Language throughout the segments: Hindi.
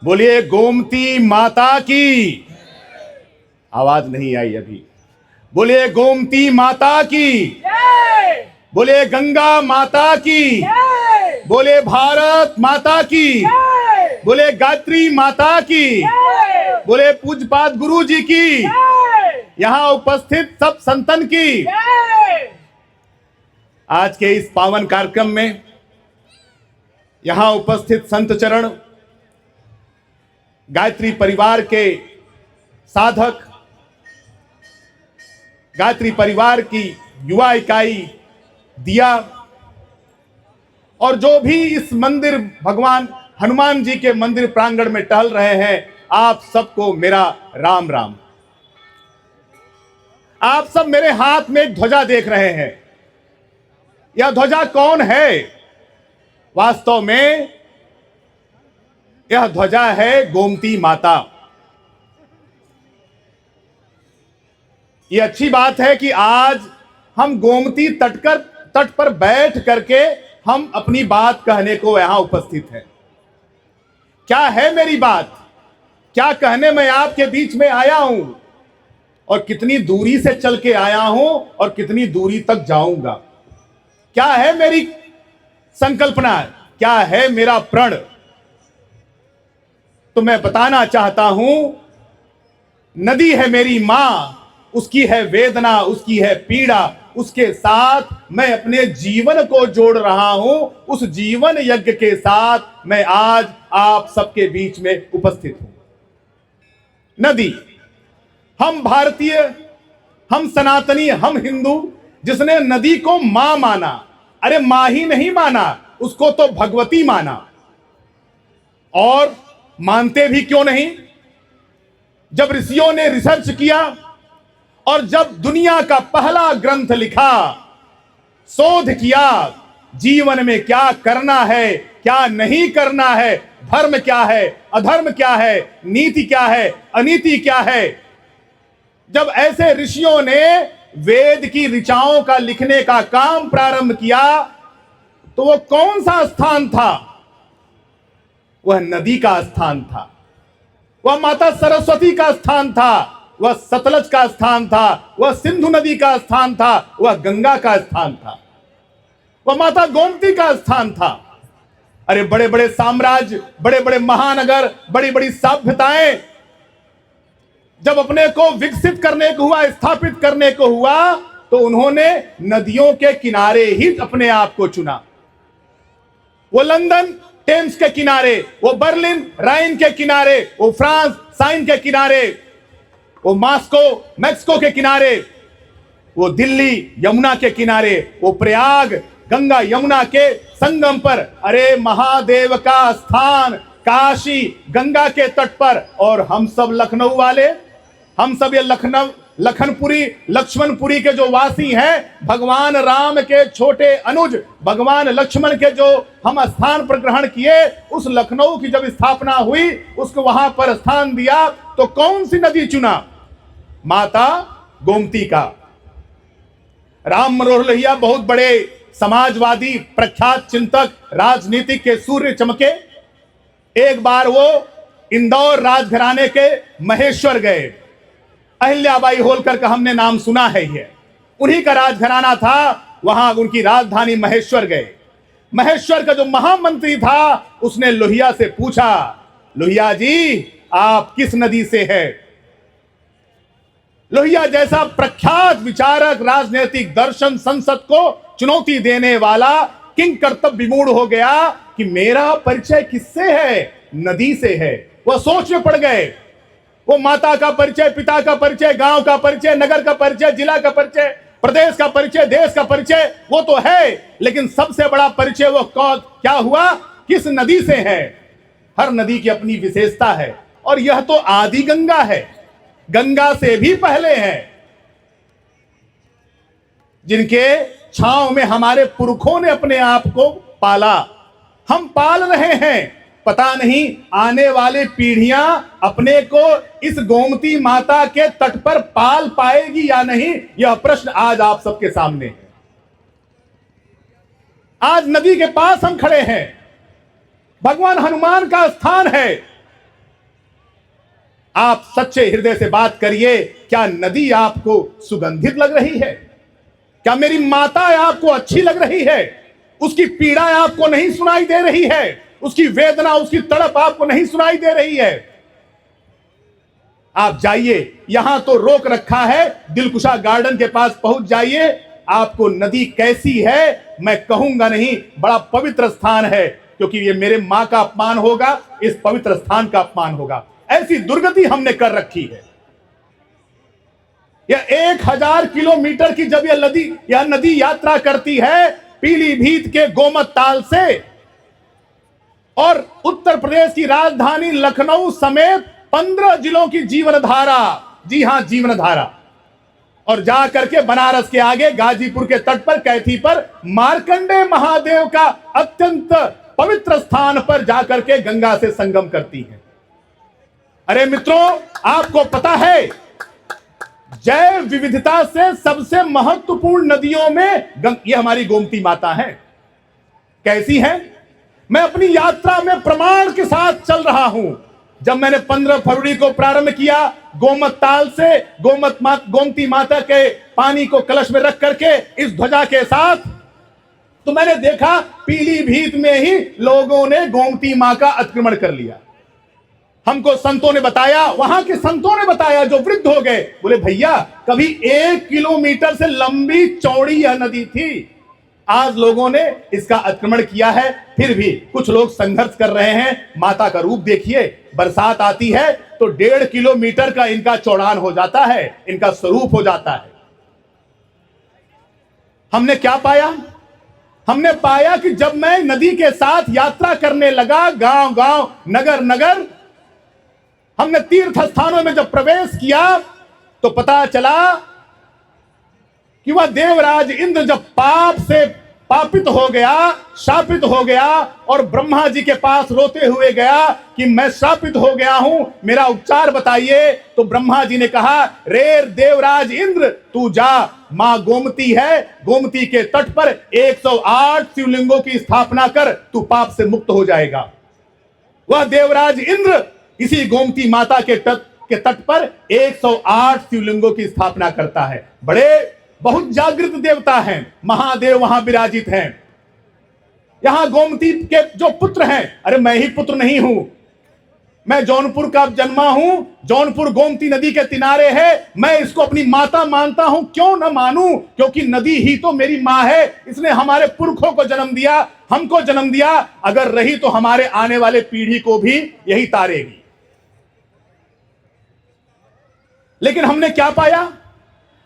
बोलिए गोमती माता की। आवाज नहीं आई अभी। बोलिए गोमती माता की। बोलिए गंगा माता की। बोले भारत माता की। बोले गायत्री माता की। बोले पूज्यपाद गुरु जी की। यहां उपस्थित सब संतन की। आज के इस पावन कार्यक्रम में यहां उपस्थित संत चरण, गायत्री परिवार के साधक, गायत्री परिवार की युवा इकाई दिया और जो भी इस मंदिर भगवान हनुमान जी के मंदिर प्रांगण में टहल रहे हैं, आप सबको मेरा राम राम। आप सब मेरे हाथ में एक ध्वजा देख रहे हैं। यह ध्वजा कौन है? वास्तव में यह ध्वजा है गोमती माता। यह अच्छी बात है कि आज हम गोमती तट पर बैठ करके हम अपनी बात कहने को यहां उपस्थित हैं। क्या है मेरी बात? क्या कहने मैं आपके बीच में आया हूं और कितनी दूरी से चल के आया हूं और कितनी दूरी तक जाऊंगा? क्या है मेरी संकल्पना? क्या है मेरा प्रण? तो मैं बताना चाहता हूं, नदी है मेरी मां, उसकी है वेदना, उसकी है पीड़ा, उसके साथ मैं अपने जीवन को जोड़ रहा हूं। उस जीवन यज्ञ के साथ मैं आज आप सबके बीच में उपस्थित हूं। नदी, हम भारतीय, हम सनातनी, हम हिंदू, जिसने नदी को मां माना, अरे मां ही नहीं माना, उसको तो भगवती माना। और मानते भी क्यों नहीं? जब ऋषियों ने रिसर्च किया और जब दुनिया का पहला ग्रंथ लिखा, शोध किया, जीवन में क्या करना है, क्या नहीं करना है, धर्म क्या है, अधर्म क्या है, नीति क्या है, अनीति क्या है, जब ऐसे ऋषियों ने वेद की ऋचाओं का लिखने का काम प्रारंभ किया, तो वो कौन सा स्थान था? वह नदी का स्थान था, वह माता सरस्वती का स्थान था, वह सतलज का स्थान था, वह सिंधु नदी का स्थान था, वह गंगा का स्थान था, वह माता गोमती का स्थान था। अरे बड़े बड़े साम्राज्य, बड़े बड़े महानगर, बड़ी बड़ी सभ्यताएं जब अपने को विकसित करने को हुआ, स्थापित करने को हुआ, तो उन्होंने नदियों के किनारे ही अपने आप को चुना। वो लंदन टेम्स के किनारे, वो बर्लिन राइन के किनारे, वो फ्रांस साइन के किनारे, वो मॉस्को मैक्सिको के किनारे, वो दिल्ली यमुना के किनारे, वो प्रयाग गंगा यमुना के संगम पर, अरे महादेव का स्थान काशी गंगा के तट पर। और हम सब लखनऊ वाले, हम सब ये लखनपुरी लक्ष्मणपुरी के जो वासी हैं, भगवान राम के छोटे अनुज भगवान लक्ष्मण के जो हम स्थान पर ग्रहण किए, उस लखनऊ की जब स्थापना हुई, उसको वहां पर स्थान दिया, तो कौन सी नदी चुना? माता गोमती का। राम मनोहर लोहिया बहुत बड़े समाजवादी, प्रख्यात चिंतक, राजनीतिक के सूर्य चमके। एक बार वो इंदौर राजघराने के महेश्वर गए। अहिल्याबाई होलकर का हमने नाम सुना है, ये उन्हीं का राजघराना था। वहां उनकी राजधानी महेश्वर गए। महेश्वर का जो महामंत्री था, उसने लोहिया से पूछा, लोहिया जी आप किस नदी से है? लोहिया जैसा प्रख्यात विचारक, राजनीतिक दर्शन, संसद को चुनौती देने वाला किंग कर्तव्य विमूढ़ हो गया कि मेरा परिचय किससे है? नदी से है। वह सोच में पड़ गए। वो माता का परिचय, पिता का परिचय, गांव का परिचय, नगर का परिचय, जिला का परिचय, प्रदेश का परिचय, देश का परिचय, वो तो है, लेकिन सबसे बड़ा परिचय वो क्या हुआ? किस नदी से है? हर नदी की अपनी विशेषता है, और यह तो आदि गंगा है, गंगा से भी पहले है, जिनके छांव में हमारे पुरखों ने अपने आप को पाला, हम पाल रहे हैं। पता नहीं आने वाली पीढ़ियां अपने को इस गोमती माता के तट पर पाल पाएगी या नहीं, यह प्रश्न आज आप सबके सामने है। आज नदी के पास हम खड़े हैं, भगवान हनुमान का स्थान है, आप सच्चे हृदय से बात करिए, क्या नदी आपको सुगंधित लग रही है? क्या मेरी माता आपको अच्छी लग रही है? उसकी पीड़ा आपको नहीं सुनाई दे रही है? उसकी वेदना, उसकी तड़प आपको नहीं सुनाई दे रही है? आप जाइए, यहां तो रोक रखा है, दिलकुशा गार्डन के पास पहुंच जाइए। आपको नदी कैसी है मैं कहूंगा नहीं, बड़ा पवित्र स्थान है, क्योंकि ये मेरे मां का अपमान होगा, इस पवित्र स्थान का अपमान होगा। ऐसी दुर्गति हमने कर रखी है। यह 1000 किलोमीटर की जब यह नदी यात्रा करती है पीलीभीत के गोमत ताल से और उत्तर प्रदेश की राजधानी लखनऊ समेत 15 जिलों की जीवन धारा, जी हां जीवन धारा, और जाकर के बनारस के आगे गाजीपुर के तट पर कैथी पर मार्कंडे महादेव का अत्यंत पवित्र स्थान पर जाकर के गंगा से संगम करती है। अरे मित्रों, आपको पता है जैव विविधता से सबसे महत्वपूर्ण नदियों में ये हमारी गोमती माता है। कैसी है? मैं अपनी यात्रा में प्रमाण के साथ चल रहा हूं। जब मैंने 15 फरवरी को प्रारंभ किया गोमत ताल से गोमती माता के पानी को कलश में रख करके इस ध्वजा के साथ, तो मैंने देखा पीलीभीत में ही लोगों ने गोमती मां का अतिक्रमण कर लिया। हमको संतों ने बताया, वहां के संतों ने बताया जो वृद्ध हो गए, बोले भैया कभी 1 किलोमीटर से लंबी चौड़ी यह नदी थी, आज लोगों ने इसका अतिक्रमण किया है। फिर भी कुछ लोग संघर्ष कर रहे हैं। माता का रूप देखिए, बरसात आती है तो 1.5 किलोमीटर का इनका चौड़ान हो जाता है, इनका स्वरूप हो जाता है। हमने क्या पाया? हमने पाया कि जब मैं नदी के साथ यात्रा करने लगा, गांव गांव, नगर नगर, हमने तीर्थ स्थानों में जब प्रवेश किया तो पता चला कि वह देवराज इंद्र जब पाप से पापित हो गया, शापित हो गया और ब्रह्मा जी के पास रोते हुए गया कि मैं शापित हो गया हूं, मेरा उपचार बताइए। तो ब्रह्मा जी ने कहा, रे देवराज इंद्र तू जा, मां गोमती है, गोमती के तट पर 108 शिवलिंगों की स्थापना कर, तू पाप से मुक्त हो जाएगा। वह देवराज इंद्र इसी गोमती माता के तट पर 108 शिवलिंगों की स्थापना करता है। बड़े बहुत जागृत देवता हैं, महादेव वहां विराजित हैं। यहां गोमती के जो पुत्र हैं, अरे मैं ही पुत्र नहीं हूं, मैं जौनपुर का जन्मा हूं, जौनपुर गोमती नदी के किनारे है, मैं इसको अपनी माता मानता हूं। क्यों न मानूं? क्योंकि नदी ही तो मेरी मां है, इसने हमारे पुरखों को जन्म दिया, हमको जन्म दिया, अगर रही तो हमारे आने वाले पीढ़ी को भी यही तारेगी। लेकिन हमने क्या पाया?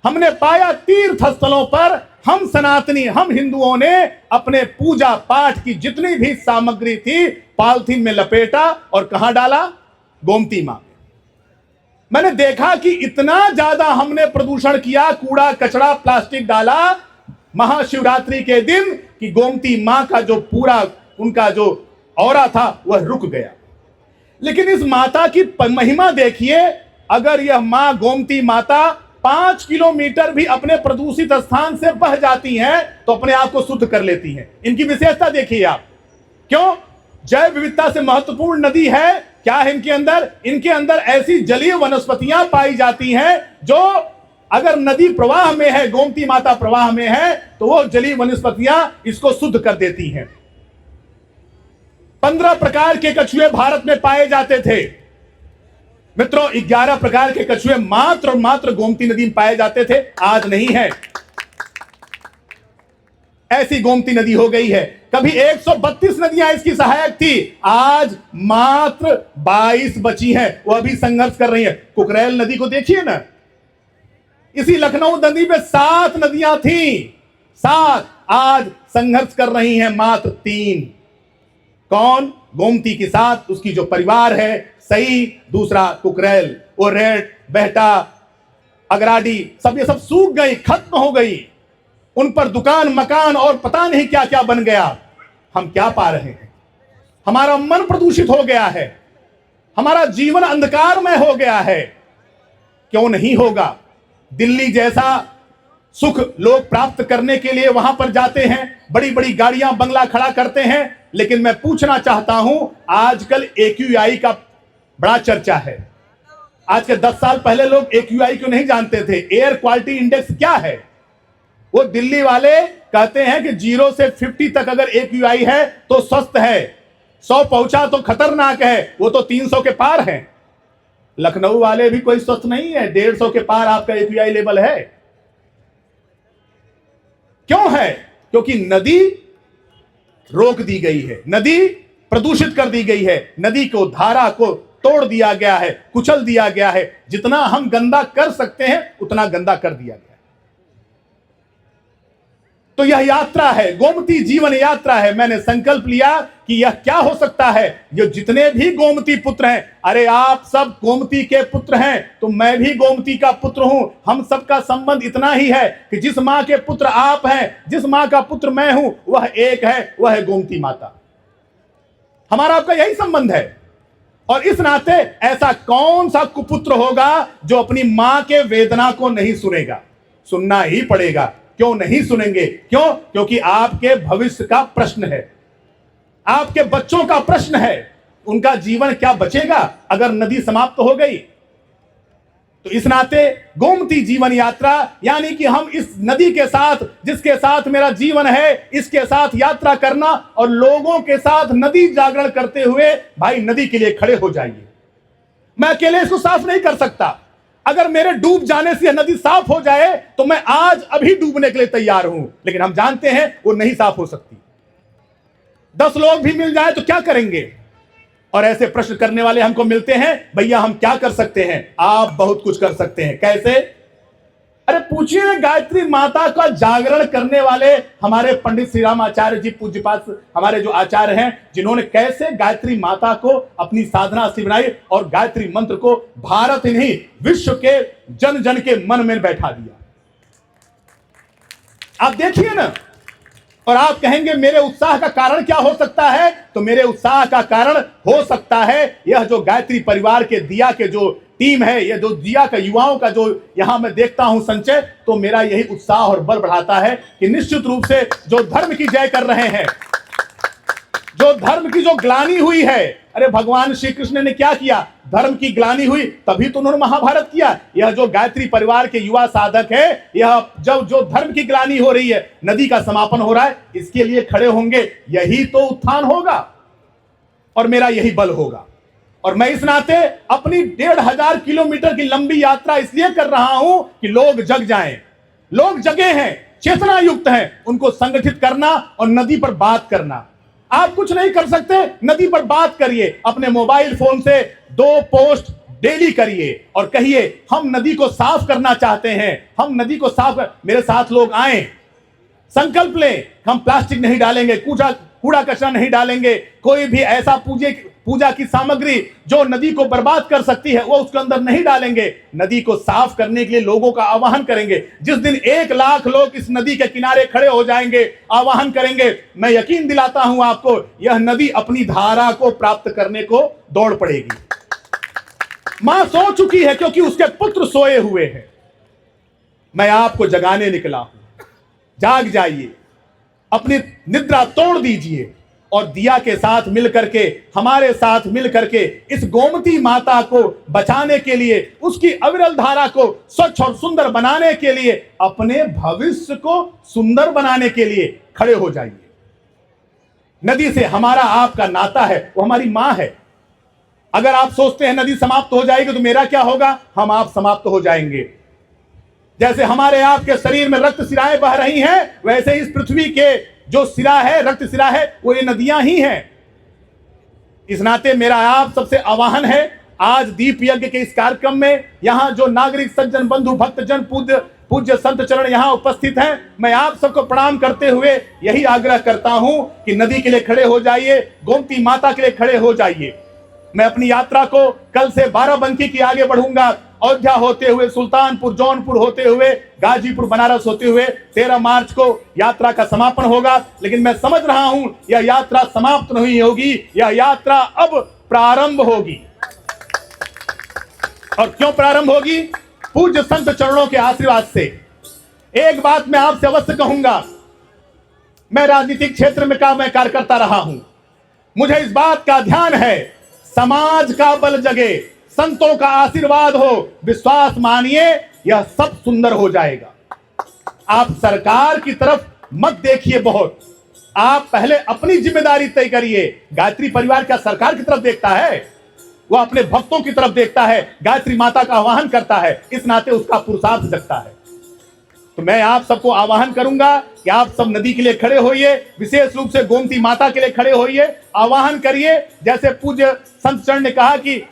हमने पाया तीर्थ स्थलों पर हम सनातनी, हम हिंदुओं ने अपने पूजा पाठ की जितनी भी सामग्री थी पॉलिथीन में लपेटा और कहां डाला? गोमती मां में। मैंने देखा कि इतना ज्यादा हमने प्रदूषण किया, कूड़ा कचरा प्लास्टिक डाला महाशिवरात्रि के दिन कि गोमती मां का जो पूरा उनका जो औरा था वह रुक गया। लेकिन इस माता की महिमा देखिए, अगर यह मां गोमती माता 5 किलोमीटर भी अपने प्रदूषित स्थान से बह जाती हैं तो अपने आप को शुद्ध कर लेती हैं। इनकी विशेषता देखिए आप। क्यों? जैव विविधता से महत्वपूर्ण नदी है। क्या है इनके अंदर? इनके अंदर ऐसी जलीय वनस्पतियां पाई जाती हैं जो अगर नदी प्रवाह में है, गोमती माता प्रवाह में है, तो वो जलीय वनस्पतियां इसको शुद्ध कर देती हैं। 15 प्रकार के कछुए भारत में पाए जाते थे मित्रों, 11 प्रकार के कछुए मात्र और मात्र गोमती नदी में पाए जाते थे, आज नहीं है। ऐसी गोमती नदी हो गई है। कभी 132 नदियां इसकी सहायक थी, आज मात्र 22 बची हैं, वह भी संघर्ष कर रही है। कुकरेल नदी को देखिए ना, इसी लखनऊ नदी में 7 नदियां थी, 7, आज संघर्ष कर रही हैं मात्र 3। कौन? गोमती के साथ उसकी जो परिवार है, सही, दूसरा कुकरेल, वो रेड, बेहटा, अगराडी, सब ये सब सूख गई, खत्म हो गई। उन पर दुकान मकान और पता नहीं क्या क्या बन गया। हम क्या पा रहे हैं? हमारा मन प्रदूषित हो गया है, हमारा जीवन अंधकारमय हो गया है। क्यों नहीं होगा? दिल्ली जैसा सुख लोग प्राप्त करने के लिए वहां पर जाते हैं, बड़ी बड़ी गाड़ियां बंगला खड़ा करते हैं। लेकिन मैं पूछना चाहता हूं, आजकल AQI का बड़ा चर्चा है। आज के 10 साल पहले लोग AQI को नहीं जानते थे। एयर क्वालिटी इंडेक्स क्या है? वो दिल्ली वाले कहते हैं कि 0 से 50 तक अगर AQI है तो स्वस्थ है, 100 पहुंचा तो खतरनाक है, वो तो 300 के पार है। लखनऊ वाले भी कोई स्वस्थ नहीं है, 150 के पार आपका AQI लेवल है। क्यों है? क्योंकि नदी रोक दी गई है, नदी प्रदूषित कर दी गई है, नदी को, धारा को तोड़ दिया गया है, कुचल दिया गया है। जितना हम गंदा कर सकते हैं उतना गंदा कर दिया गया है। तो यह यात्रा है, गोमती जीवन यात्रा है। मैंने संकल्प लिया कि यह क्या हो सकता है, ये जितने भी गोमती पुत्र हैं, अरे आप सब गोमती के पुत्र हैं, तो मैं भी गोमती का पुत्र हूं। हम सबका संबंध इतना ही है कि जिस मां के पुत्र आप हैं, जिस मां का पुत्र मैं हूं, वह एक है, वह है गोमती माता। हमारा आपका यही संबंध है। और इस नाते ऐसा कौन सा कुपुत्र होगा जो अपनी मां के वेदना को नहीं सुनेगा? सुनना ही पड़ेगा। क्यों नहीं सुनेंगे? क्यों? क्योंकि आपके भविष्य का प्रश्न है, आपके बच्चों का प्रश्न है। उनका जीवन क्या बचेगा अगर नदी समाप्त हो गई? तो इस नाते गोमती जीवन यात्रा, यानी कि हम इस नदी के साथ, जिसके साथ मेरा जीवन है, इसके साथ यात्रा करना और लोगों के साथ नदी जागरण करते हुए, भाई नदी के लिए खड़े हो जाइए। मैं अकेले इसको साफ नहीं कर सकता। अगर मेरे डूब जाने से नदी साफ हो जाए तो मैं आज अभी डूबने के लिए तैयार हूं, लेकिन हम जानते हैं वो नहीं साफ हो सकती। 10 लोग भी मिल जाए तो क्या करेंगे? और ऐसे प्रश्न करने वाले हमको मिलते हैं। भैया हम क्या कर सकते हैं? आप बहुत कुछ कर सकते हैं। कैसे? अरे पूछिए, गायत्री माता का जागरण करने वाले हमारे पंडित श्री राम आचार्य जी पूज्यपात हमारे जो आचार्य हैं, जिन्होंने कैसे गायत्री माता को अपनी साधना से बनाई और गायत्री मंत्र को भारत ही नहीं विश्व के जन जन के मन में बैठा दिया। आप देखिए ना। और आप कहेंगे मेरे उत्साह का कारण क्या हो सकता है? तो मेरे उत्साह का कारण हो सकता है यह जो गायत्री परिवार के दिया के जो टीम है, यह जो दिया का युवाओं का जो यहां मैं देखता हूं संचय, तो मेरा यही उत्साह और बल बढ़ाता है कि निश्चित रूप से जो धर्म की जय कर रहे हैं, जो धर्म की जो ग्लानि हुई है, अरे भगवान श्री कृष्ण ने क्या किया? धर्म की ग्लानि हुई तभी तो उन्होंने महाभारत किया। यह जो गायत्री परिवार के युवा साधक है, यह जब जो धर्म की ग्लानि हो रही है, नदी का समापन हो रहा है, इसके लिए खड़े होंगे, यही तो उत्थान होगा और मेरा यही बल होगा। और मैं इस नाते अपनी 1500 किलोमीटर की लंबी यात्रा इसलिए कर रहा हूं कि लोग जग जाएं। लोग जगे हैं, चेतना युक्त हैं, उनको संगठित करना और नदी पर बात करना। आप कुछ नहीं कर सकते, नदी पर बात करिए। अपने मोबाइल फोन से 2 पोस्ट डेली करिए और कहिए हम नदी को साफ करना चाहते हैं, हम नदी को साफ कर। मेरे साथ लोग आए, संकल्प लें, हम प्लास्टिक नहीं डालेंगे, कूड़ा कचरा नहीं डालेंगे, कोई भी ऐसा पूजा की सामग्री जो नदी को बर्बाद कर सकती है वो उसके अंदर नहीं डालेंगे। नदी को साफ करने के लिए लोगों का आह्वान करेंगे। जिस दिन 1 लाख लोग इस नदी के किनारे खड़े हो जाएंगे, आह्वान करेंगे, मैं यकीन दिलाता हूं आपको, यह नदी अपनी धारा को प्राप्त करने को दौड़ पड़ेगी। मां सो चुकी है क्योंकि उसके पुत्र सोए हुए हैं। मैं आपको जगाने निकला हूं। जाग जाइए, अपनी निद्रा तोड़ दीजिए और दिया के साथ मिलकर के, हमारे साथ मिलकर के इस गोमती माता को बचाने के लिए, उसकी अविरल धारा को स्वच्छ और सुंदर बनाने के लिए, अपने भविष्य को सुंदर बनाने के लिए खड़े हो जाइए। नदी से हमारा आपका नाता है, वो हमारी मां है। अगर आप सोचते हैं नदी समाप्त हो जाएगी तो मेरा क्या होगा, हम आप समाप्त हो जाएंगे। जैसे हमारे आपके शरीर में रक्त सिराएं बह रही हैं, वैसे इस पृथ्वी के जो सिरा है, रक्त सिरा है, वो ये नदियां ही हैं। इस नाते मेरा आप सबसे आह्वान है, आज दीप यज्ञ के इस कार्यक्रम में यहां जो नागरिक सज्जन बंधु भक्तजन पूज्य संत चरण यहां उपस्थित हैं, मैं आप सबको प्रणाम करते हुए यही आग्रह करता हूं कि नदी के लिए खड़े हो जाइए, गोमती माता के लिए खड़े हो जाइए। मैं अपनी यात्रा को कल से बाराबंकी की आगे बढ़ूंगा, अयोध्या होते हुए, सुल्तानपुर, जौनपुर होते हुए, गाजीपुर, बनारस होते हुए 13 मार्च को यात्रा का समापन होगा। लेकिन मैं समझ रहा हूं यह यात्रा समाप्त नहीं होगी, यह यात्रा अब प्रारंभ होगी। और क्यों प्रारंभ होगी? पूज्य संत चरणों के आशीर्वाद से। एक बात मैं आपसे अवश्य कहूंगा, मैं राजनीतिक क्षेत्र में मैं कार्य करता रहा हूं, मुझे इस बात का ध्यान है, समाज का बल जगे, संतों का आशीर्वाद हो, विश्वास मानिए यह सब सुंदर हो जाएगा। आप सरकार की तरफ मत देखिए बहुत, आप पहले अपनी जिम्मेदारी तय करिए। गायत्री परिवार क्या सरकार की तरफ देखता है? वह अपने भक्तों की तरफ देखता है, गायत्री माता का आवाहन करता है, इस नाते उसका पुरुषार्थ जगता है। तो मैं आप सबको आवाहन करूंगा कि आप सब नदी के लिए खड़े होइए, विशेष रूप से गोमती माता के लिए खड़े होइए, आवाहन करिए। जैसे पूज्य संत चरण ने कहा कि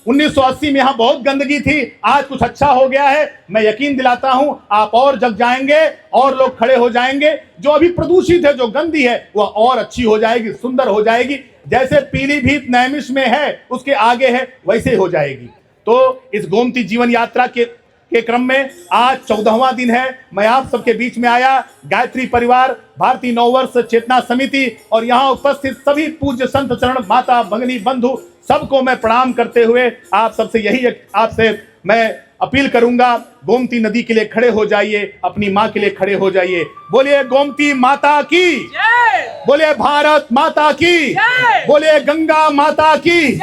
1980 में यहां बहुत गंदगी थी, आज कुछ अच्छा हो गया है। मैं यकीन दिलाता हूं आप और जग जाएंगे और लोग खड़े हो जाएंगे। जो अभी प्रदूषित है, जो गंदी है, वह और अच्छी हो जाएगी, सुंदर हो जाएगी। जैसे पीलीभीत नैमिष में है, उसके आगे है, वैसे हो जाएगी। तो इस गोमती जीवन यात्रा के क्रम में आज 14वां दिन है। मैं आप सबके बीच में आया, गायत्री परिवार, भारतीय नववर्ष चेतना समिति और यहाँ उपस्थित सभी पूज्य संत चरण, माता, भगिनी, बंधु, सबको मैं प्रणाम करते हुए आप सबसे यही आपसे मैं अपील करूंगा, गोमती नदी के लिए खड़े हो जाइए, अपनी माँ के लिए खड़े हो जाइए। बोलिए गोमती माता की, बोलिए भारत माता की, बोलिए गंगा माता की।